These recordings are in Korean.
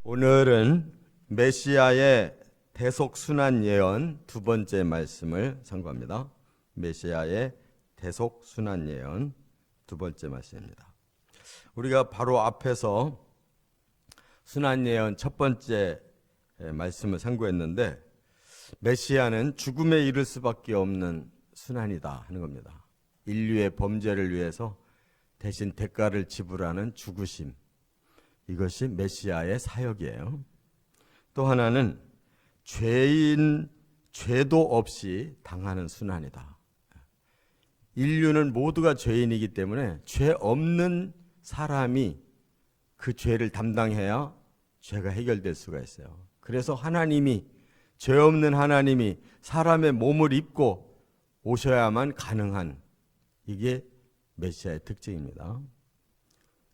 오늘은 메시아의 대속순환 예언 두 번째 말씀을 상고합니다. 메시아의 대속순환 예언 두 번째 말씀입니다. 우리가 바로 앞에서 순환 예언 첫 번째 말씀을 상고했는데, 메시아는 죽음에 이를 수밖에 없는 순환이다 하는 겁니다. 인류의 범죄를 위해서 대신 대가를 지불하는 죽으심, 이것이 메시아의 사역이에요. 또 하나는 죄도 없이 당하는 순환이다. 인류는 모두가 죄인이기 때문에 죄 없는 사람이 그 죄를 담당해야 죄가 해결될 수가 있어요. 그래서 하나님이, 죄 없는 하나님이 사람의 몸을 입고 오셔야만 가능한, 이게 메시아의 특징입니다.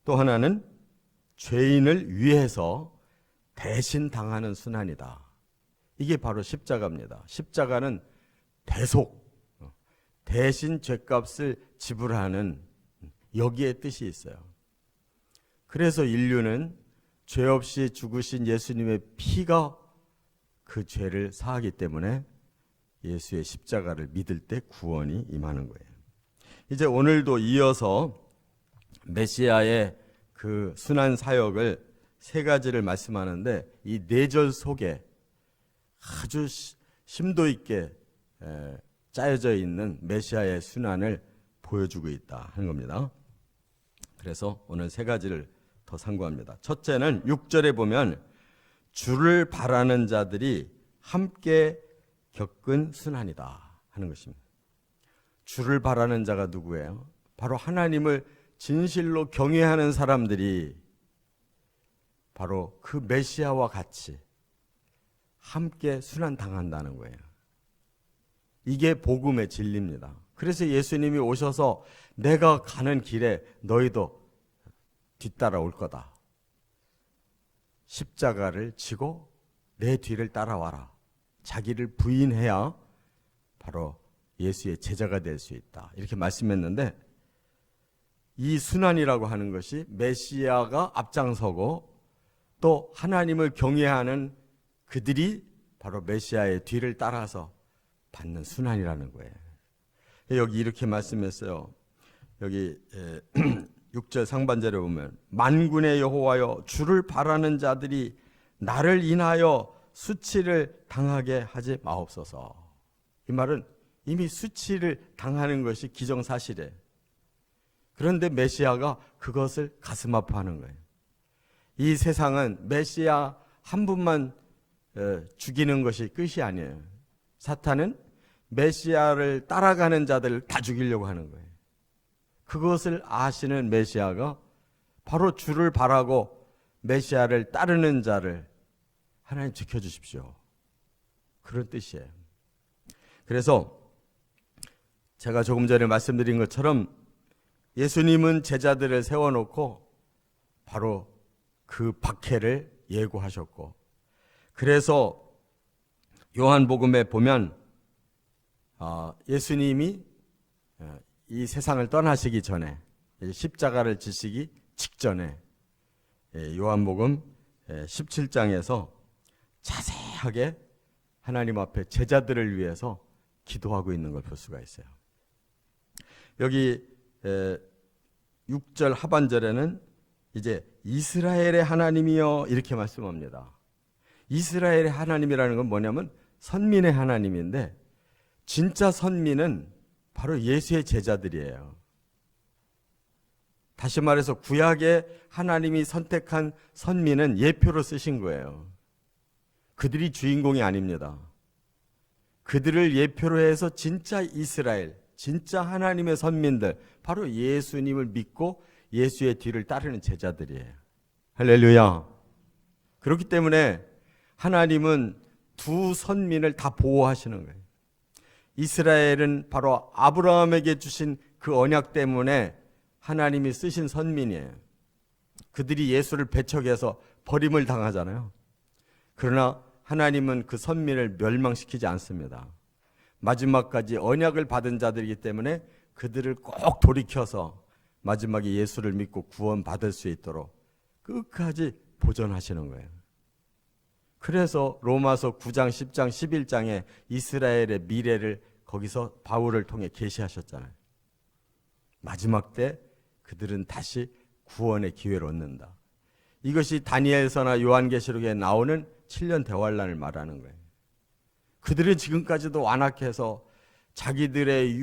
또 하나는 죄인을 위해서 대신 당하는 순환이다. 이게 바로 십자가입니다. 십자가는 대신 죄값을 지불하는, 여기에 뜻이 있어요. 그래서 인류는 죄 없이 죽으신 예수님의 피가 그 죄를 사하기 때문에 예수의 십자가를 믿을 때 구원이 임하는 거예요. 이제 오늘도 이어서 메시아의 그 순환 사역을 세 가지를 말씀하는데, 이 네 절 속에 아주 심도 있게 짜여져 있는 메시아의 순환을 보여주고 있다 하는 겁니다. 그래서 오늘 세 가지를 더 상고합니다. 첫째는 6절에 보면 주를 바라는 자들이 함께 겪은 순환이다 하는 것입니다. 주를 바라는 자가 누구예요? 바로 하나님을 진실로 경외하는 사람들이 바로 그 메시아와 같이 함께 순환당한다는 거예요. 이게 복음의 진리입니다. 그래서 예수님이 오셔서 내가 가는 길에 너희도 뒤따라올 거다. 십자가를 지고 내 뒤를 따라와라. 자기를 부인해야 바로 예수의 제자가 될 수 있다. 이렇게 말씀했는데, 이 순환이라고 하는 것이 메시아가 앞장서고 또 하나님을 경외하는 그들이 바로 메시아의 뒤를 따라서 받는 순환이라는 거예요. 여기 이렇게 말씀했어요. 여기 6절 상반절에 보면 만군의 여호와여, 주를 바라는 자들이 나를 인하여 수치를 당하게 하지 마옵소서. 이 말은 이미 수치를 당하는 것이 기정사실이에요. 그런데 메시아가 그것을 가슴 아파하는 거예요. 이 세상은 메시아 한 분만 죽이는 것이 끝이 아니에요. 사탄은 메시아를 따라가는 자들을 다 죽이려고 하는 거예요. 그것을 아시는 메시아가 바로 주를 바라고 메시아를 따르는 자를 하나님 지켜주십시오, 그런 뜻이에요. 그래서 제가 조금 전에 말씀드린 것처럼 예수님은 제자들을 세워놓고 바로 그 박해를 예고하셨고, 그래서 요한복음에 보면 예수님이 이 세상을 떠나시기 전에, 십자가를 지시기 직전에 요한복음 17장에서 자세하게 하나님 앞에 제자들을 위해서 기도하고 있는 걸 볼 수가 있어요. 여기 6절 하반절에는 이제 이스라엘의 하나님이여 이렇게 말씀합니다. 이스라엘의 하나님이라는 건 뭐냐면 선민의 하나님인데, 진짜 선민은 바로 예수의 제자들이에요. 다시 말해서 구약의 하나님이 선택한 선민은 예표로 쓰신 거예요. 그들이 주인공이 아닙니다. 그들을 예표로 해서 진짜 이스라엘, 진짜 하나님의 선민들, 바로 예수님을 믿고 예수의 뒤를 따르는 제자들이에요. 할렐루야. 그렇기 때문에 하나님은 두 선민을 다 보호하시는 거예요. 이스라엘은 바로 아브라함에게 주신 그 언약 때문에 하나님이 쓰신 선민이에요. 그들이 예수를 배척해서 버림을 당하잖아요. 그러나 하나님은 그 선민을 멸망시키지 않습니다. 마지막까지 언약을 받은 자들이기 때문에 그들을 꼭 돌이켜서 마지막에 예수를 믿고 구원받을 수 있도록 끝까지 보존하시는 거예요. 그래서 로마서 9장, 10장, 11장에 이스라엘의 미래를 거기서 바울을 통해 계시하셨잖아요. 마지막 때 그들은 다시 구원의 기회를 얻는다. 이것이 다니엘서나 요한계시록에 나오는 7년 대환란을 말하는 거예요. 그들은 지금까지도 완악해서 자기들의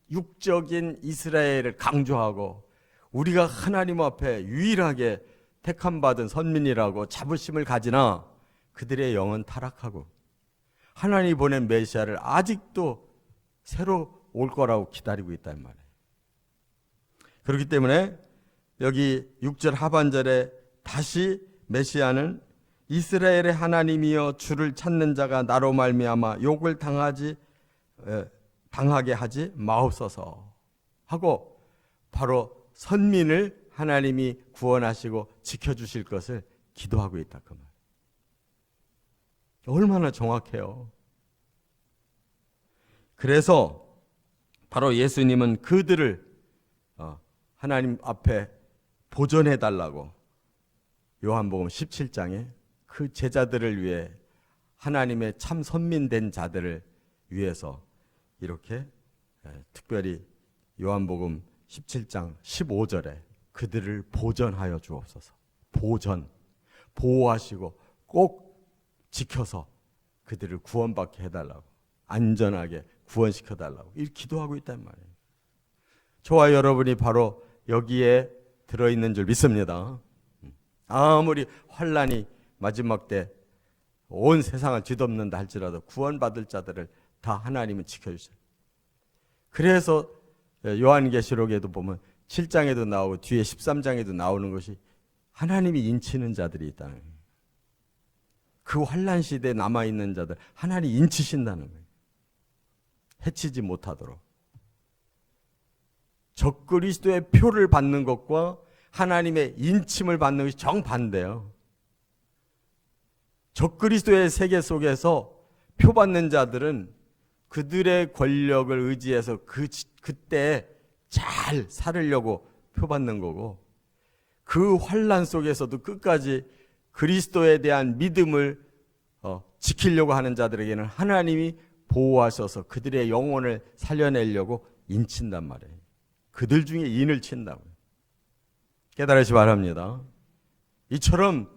육적인 이스라엘을 강조하고 우리가 하나님 앞에 유일하게 택함받은 선민이라고 자부심을 가지나 그들의 영은 타락하고 하나님이 보낸 메시아를 아직도 새로 올 거라고 기다리고 있단 말이에요. 그렇기 때문에 여기 6절 하반절에 다시 메시아는 이스라엘의 하나님이여 주를 찾는 자가 나로 말미암아 욕을 당하게 하지 마옵소서 하고 바로 선민을 하나님이 구원하시고 지켜주실 것을 기도하고 있다 그 말. 얼마나 정확해요. 그래서 바로 예수님은 그들을 하나님 앞에 보존해 달라고 요한복음 17장에 그 제자들을 위해 하나님의 참 선민된 자들을 위해서 이렇게 특별히 요한복음 17장 15절에 그들을 보전하여 주옵소서. 보호하시고 꼭 지켜서 그들을 구원받게 해달라고, 안전하게 구원시켜달라고 이렇게 기도하고 있단 말이에요. 저와 여러분이 바로 여기에 들어있는 줄 믿습니다. 아무리 환란이 마지막 때 온 세상을 뒤덮는다 할지라도 구원받을 자들을 다 하나님은 지켜주세요. 그래서 요한계시록에도 보면 7장에도 나오고 뒤에 13장에도 나오는 것이 하나님이 인치는 자들이 있다는 거예요. 그 환란 시대에 남아있는 자들 하나님이 인치신다는 거예요. 해치지 못하도록. 적그리스도의 표를 받는 것과 하나님의 인침을 받는 것이 정반대예요. 적그리스도의 세계 속에서 표받는 자들은 그들의 권력을 의지해서 그때 잘 살으려고 표받는 거고, 그 환란 속에서도 끝까지 그리스도에 대한 믿음을 지키려고 하는 자들에게는 하나님이 보호하셔서 그들의 영혼을 살려내려고 인친단 말이에요. 그들 중에 인을 친다고요. 깨달으시 바랍니다. 이처럼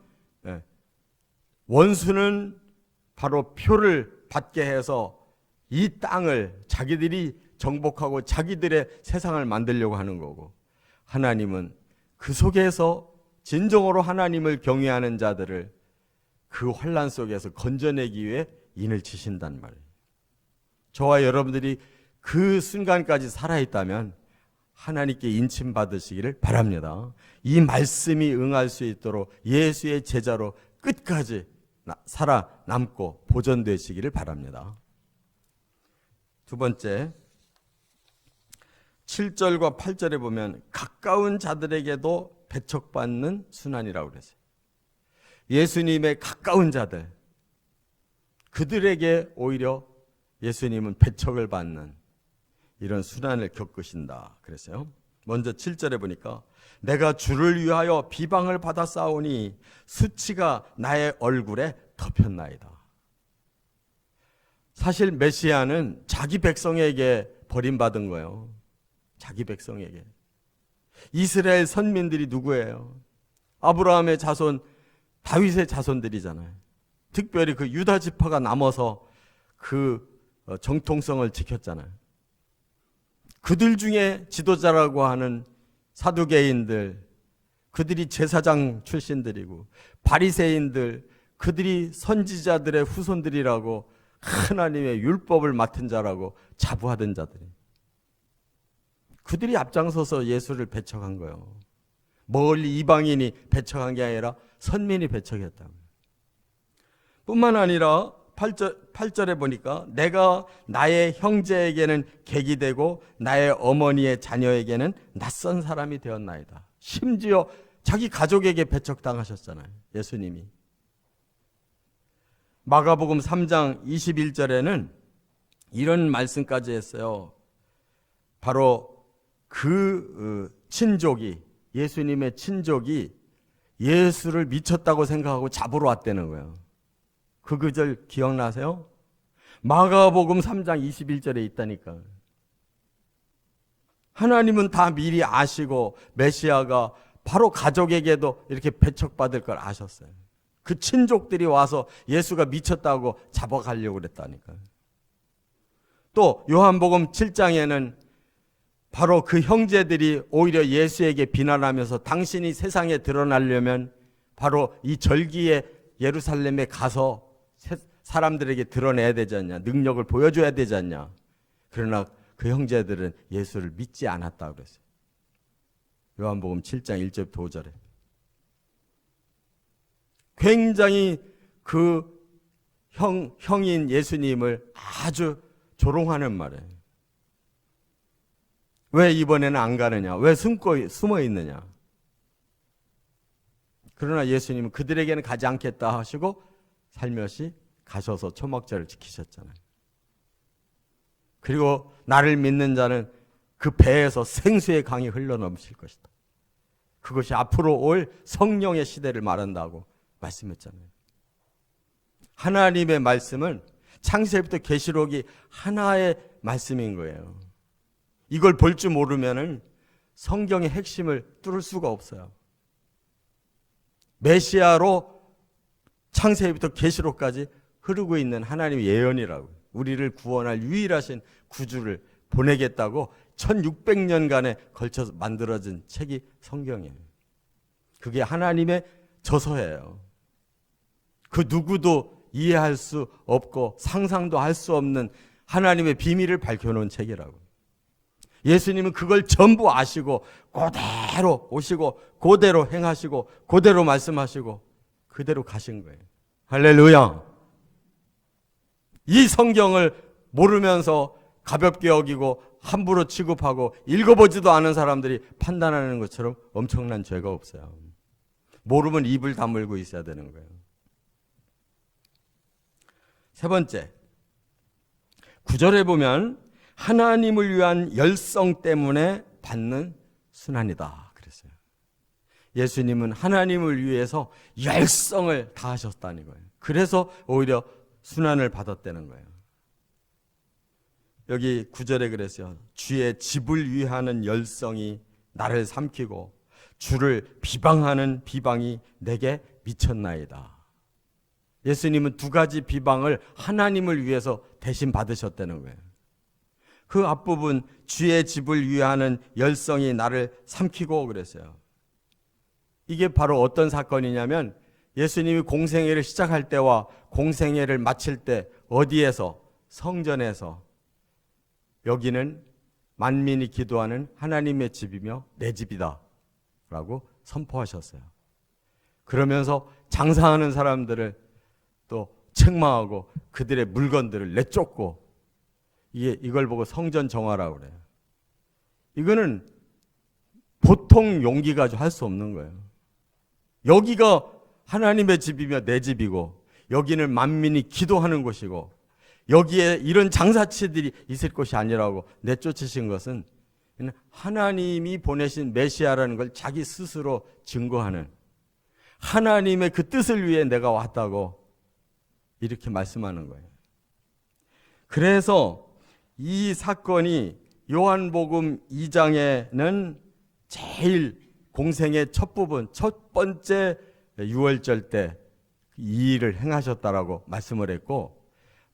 원수는 바로 표를 받게 해서 이 땅을 자기들이 정복하고 자기들의 세상을 만들려고 하는 거고, 하나님은 그 속에서 진정으로 하나님을 경외하는 자들을 그 환란 속에서 건져내기 위해 인을 치신단 말이에요. 저와 여러분들이 그 순간까지 살아있다면 하나님께 인침 받으시기를 바랍니다. 이 말씀이 응할 수 있도록 예수의 제자로 끝까지 살아남고 보존되시기를 바랍니다. 두 번째, 7절과 8절에 보면 가까운 자들에게도 배척받는 순환이라고 그랬어요. 예수님의 가까운 자들, 그들에게 오히려 예수님은 배척을 받는 이런 순환을 겪으신다 그랬어요. 먼저 7절에 보니까 내가 주를 위하여 비방을 받아 싸우니 수치가 나의 얼굴에 덮였나이다. 사실 메시아는 자기 백성에게 버림받은 거예요. 자기 백성에게. 이스라엘 선민들이 누구예요? 아브라함의 자손, 다윗의 자손들이잖아요. 특별히 그 유다 지파가 남아서 그 정통성을 지켰잖아요. 그들 중에 지도자라고 하는 사두개인들, 그들이 제사장 출신들이고, 바리새인들, 그들이 선지자들의 후손들이라고 하나님의 율법을 맡은 자라고 자부하던 자들이, 그들이 앞장서서 예수를 배척한 거예요. 멀리 이방인이 배척한 게 아니라 선민이 배척했다. 뿐만 아니라 8절에 보니까 내가 나의 형제에게는 객이 되고 나의 어머니의 자녀에게는 낯선 사람이 되었나이다. 심지어 자기 가족에게 배척당하셨잖아요, 예수님이. 마가복음 3장 21절에는 이런 말씀까지 했어요. 바로 그 친족이, 예수님의 친족이 예수를 미쳤다고 생각하고 잡으러 왔다는 거예요. 그 구절 기억나세요? 마가복음 3장 21절에 있다니까. 하나님은 다 미리 아시고 메시아가 바로 가족에게도 이렇게 배척받을 걸 아셨어요. 그 친족들이 와서 예수가 미쳤다고 잡아가려고 그랬다니까요. 또 요한복음 7장에는 바로 그 형제들이 오히려 예수에게 비난하면서 당신이 세상에 드러나려면 바로 이 절기에 예루살렘에 가서 사람들에게 드러내야 되지 않냐, 능력을 보여줘야 되지 않냐. 그러나 그 형제들은 예수를 믿지 않았다고 그랬어요. 요한복음 7장 1절부터 5절에. 굉장히 그 형인 예수님을 아주 조롱하는 말이에요. 왜 이번에는 안 가느냐? 왜 숨어 있느냐? 그러나 예수님은 그들에게는 가지 않겠다 하시고 살며시 가셔서 초막절을 지키셨잖아요. 그리고 나를 믿는 자는 그 배에서 생수의 강이 흘러넘칠 것이다. 그것이 앞으로 올 성령의 시대를 말한다고 말씀했잖아요. 하나님의 말씀은 창세기부터 계시록이 하나의 말씀인 거예요. 이걸 볼 줄 모르면은 성경의 핵심을 뚫을 수가 없어요. 메시아로 창세기부터 계시록까지 흐르고 있는 하나님의 예언이라고. 우리를 구원할 유일하신 구주를 보내겠다고 1600년간에 걸쳐서 만들어진 책이 성경이에요. 그게 하나님의 저서예요. 그 누구도 이해할 수 없고 상상도 할 수 없는 하나님의 비밀을 밝혀놓은 책이라고. 예수님은 그걸 전부 아시고 그대로 오시고 그대로 행하시고 그대로 말씀하시고 그대로 가신 거예요. 할렐루야. 이 성경을 모르면서 가볍게 여기고 함부로 취급하고 읽어보지도 않은 사람들이 판단하는 것처럼 엄청난 죄가 없어요. 모르면 입을 다물고 있어야 되는 거예요. 세 번째, 9절에 보면 하나님을 위한 열성 때문에 받는 순환이다 그랬어요. 예수님은 하나님을 위해서 열성을 다하셨다는 거예요. 그래서 오히려 순환을 받았다는 거예요. 여기 9절에 그랬어요. 주의 집을 위하는 열성이 나를 삼키고 주를 비방하는 비방이 내게 미쳤나이다. 예수님은 두 가지 비방을 하나님을 위해서 대신 받으셨다는 거예요. 그 앞부분 주의 집을 위하는 열성이 나를 삼키고 그랬어요. 이게 바로 어떤 사건이냐면 예수님이 공생애를 시작할 때와 공생애를 마칠 때 어디에서? 성전에서 여기는 만민이 기도하는 하나님의 집이며 내 집이다 라고 선포하셨어요. 그러면서 장사하는 사람들을 또 책망하고 그들의 물건들을 내쫓고 이걸 보고 성전 정화라고 그래요. 이거는 보통 용기 가지고 할 수 없는 거예요. 여기가 하나님의 집이며 내 집이고 여기는 만민이 기도하는 곳이고 여기에 이런 장사치들이 있을 곳이 아니라고 내쫓으신 것은 하나님이 보내신 메시아라는 걸 자기 스스로 증거하는 하나님의 그 뜻을 위해 내가 왔다고 이렇게 말씀하는 거예요. 그래서 이 사건이 요한복음 2장에는 제일 공생의 첫 부분, 첫 번째 유월절 때 이 일을 행하셨다라고 말씀을 했고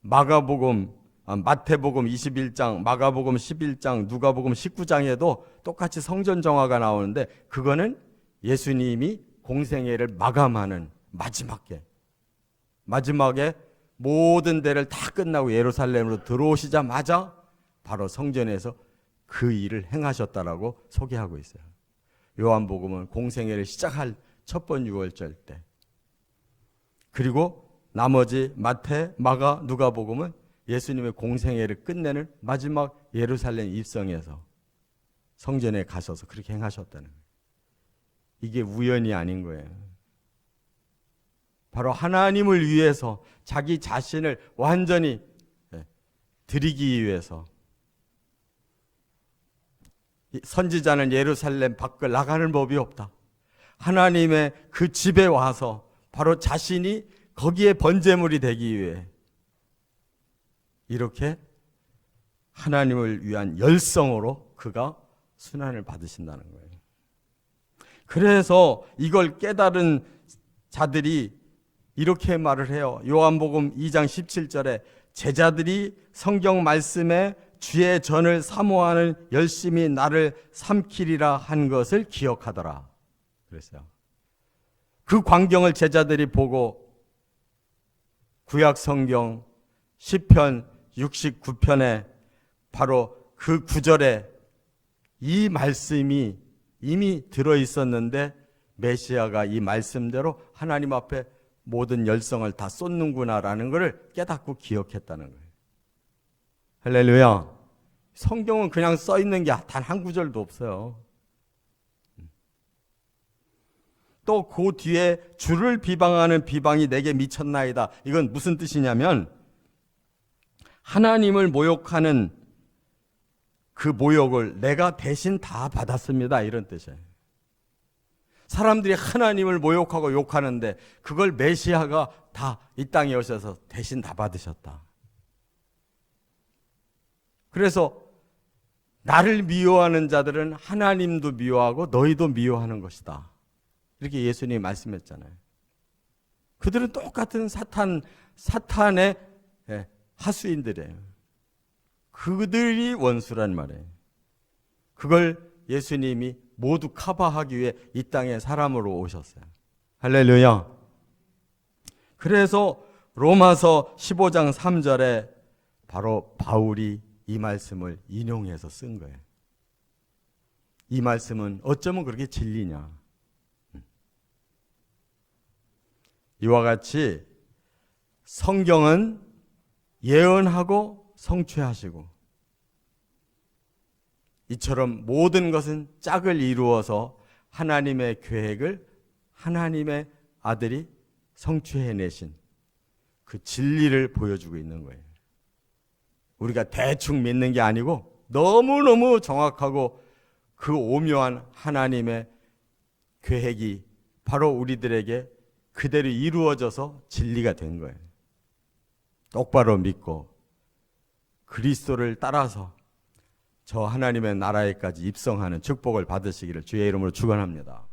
마태복음 21장, 마가복음 11장, 누가복음 19장에도 똑같이 성전 정화가 나오는데 그거는 예수님이 공생애를 마감하는 마지막에 모든 데를 다 끝나고 예루살렘으로 들어오시자마자 바로 성전에서 그 일을 행하셨다라고 소개하고 있어요. 요한복음은 공생애를 시작할 첫 번 유월절 때. 그리고 나머지 마태, 마가, 누가복음은 예수님의 공생애를 끝내는 마지막 예루살렘 입성에서 성전에 가셔서 그렇게 행하셨다는 거예요. 이게 우연이 아닌 거예요. 바로 하나님을 위해서 자기 자신을 완전히 드리기 위해서 선지자는 예루살렘 밖을 나가는 법이 없다. 하나님의 그 집에 와서 바로 자신이 거기에 번제물이 되기 위해 이렇게 하나님을 위한 열성으로 그가 순환을 받으신다는 거예요. 그래서 이걸 깨달은 자들이 이렇게 말을 해요. 요한복음 2장 17절에 제자들이 성경 말씀에 주의 전을 사모하는 열심히 나를 삼키리라 한 것을 기억하더라. 그랬어요. 그 광경을 제자들이 보고 구약 성경 시편 69편에 바로 그 구절에 이 말씀이 이미 들어있었는데 메시아가 이 말씀대로 하나님 앞에 모든 열성을 다 쏟는구나라는 것을 깨닫고 기억했다는 거예요. 할렐루야. 성경은 그냥 써 있는 게 단 한 구절도 없어요. 또 그 뒤에 주를 비방하는 비방이 내게 미쳤나이다. 이건 무슨 뜻이냐면 하나님을 모욕하는 그 모욕을 내가 대신 다 받았습니다. 이런 뜻이에요. 사람들이 하나님을 모욕하고 욕하는데 그걸 메시아가 다 이 땅에 오셔서 대신 다 받으셨다. 그래서 나를 미워하는 자들은 하나님도 미워하고 너희도 미워하는 것이다. 이렇게 예수님이 말씀했잖아요. 그들은 똑같은 사탄의 하수인들이에요. 그들이 원수란 말이에요. 그걸 예수님이 모두 커버하기 위해 이 땅에 사람으로 오셨어요. 할렐루야. 그래서 로마서 15장 3절에 바로 바울이 이 말씀을 인용해서 쓴 거예요. 이 말씀은 어쩌면 그렇게 진리냐. 이와 같이 성경은 예언하고 성취하시고 이처럼 모든 것은 짝을 이루어서 하나님의 계획을 하나님의 아들이 성취해내신 그 진리를 보여주고 있는 거예요. 우리가 대충 믿는 게 아니고 너무너무 정확하고 그 오묘한 하나님의 계획이 바로 우리들에게 그대로 이루어져서 진리가 된 거예요. 똑바로 믿고 그리스도를 따라서 저 하나님의 나라에까지 입성하는 축복을 받으시기를 주의 이름으로 축원합니다.